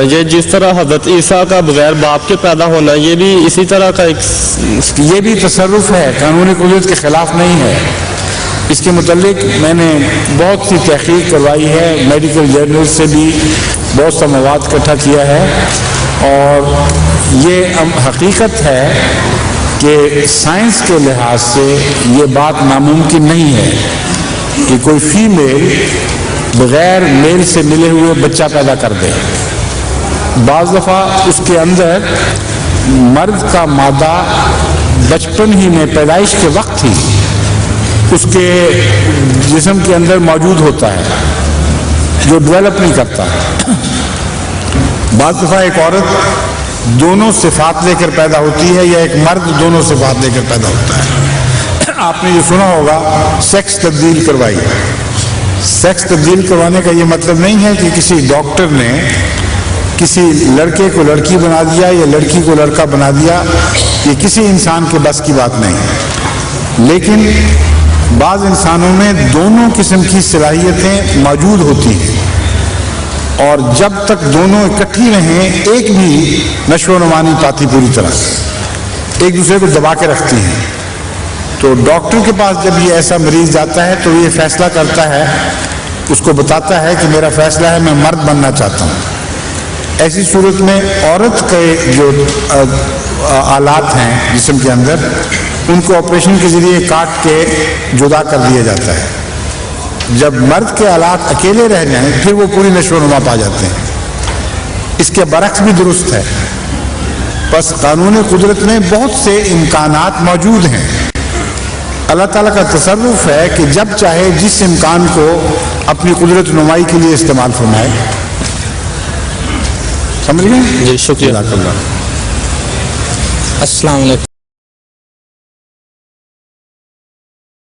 یہ جس طرح حضرت عیسیٰ کا بغیر باپ کے پیدا ہونا، یہ بھی اسی طرح کا یہ بھی تصرف ہے، قانونی قدرت کے خلاف نہیں ہے۔ اس کے متعلق میں نے بہت سی تحقیق کروائی ہے، میڈیکل جرنل سے بھی بہت سا مواد اکٹھا کیا ہے، اور یہ حقیقت ہے کہ سائنس کے لحاظ سے یہ بات ناممکن نہیں ہے کہ کوئی فیمیل بغیر میل سے ملے ہوئے بچہ پیدا کر دے۔ بعض دفعہ اس کے اندر مرد کا مادہ بچپن ہی میں پیدائش کے وقت ہی اس کے جسم کے اندر موجود ہوتا ہے، جو ڈیولپ نہیں کرتا۔ بعض دفعہ ایک عورت دونوں صفات لے کر پیدا ہوتی ہے، یا ایک مرد دونوں صفات لے کر پیدا ہوتا ہے۔ آپ نے یہ سنا ہوگا سیکس تبدیل کروائی۔ سیکس تبدیل کروانے کا یہ مطلب نہیں ہے کہ کسی ڈاکٹر نے کسی لڑکے کو لڑکی بنا دیا یا لڑکی کو لڑکا بنا دیا، یہ کسی انسان کے بس کی بات نہیں۔ لیکن بعض انسانوں میں دونوں قسم کی صلاحیتیں موجود ہوتی ہیں، اور جب تک دونوں اکٹھی رہیں ایک بھی نشو و نما نہیں پاتی، پوری طرح ایک دوسرے کو دبا کے رکھتی ہیں۔ تو ڈاکٹر کے پاس جب یہ ایسا مریض جاتا ہے تو یہ فیصلہ کرتا ہے، اس کو بتاتا ہے کہ میرا فیصلہ ہے، میں مرد بننا چاہتا ہوں۔ ایسی صورت میں عورت کے جو آلات ہیں جسم کے اندر، ان کو آپریشن کے ذریعے کاٹ کے جدا کر دیا جاتا ہے۔ جب مرد کے آلات اکیلے رہ جائیں پھر وہ پوری نشو و نما پا جاتے ہیں۔ اس کے برعکس بھی درست ہے۔ بس قانون قدرت میں بہت سے امکانات موجود ہیں۔ اللہ تعالیٰ کا تصرف ہے کہ جب چاہے جس امکان کو اپنی قدرت نمائی کے لیے استعمال فرمائے۔ سمجھ گئے؟ جی شکریہ۔ جزاک اللہ۔ السلام علیکم۔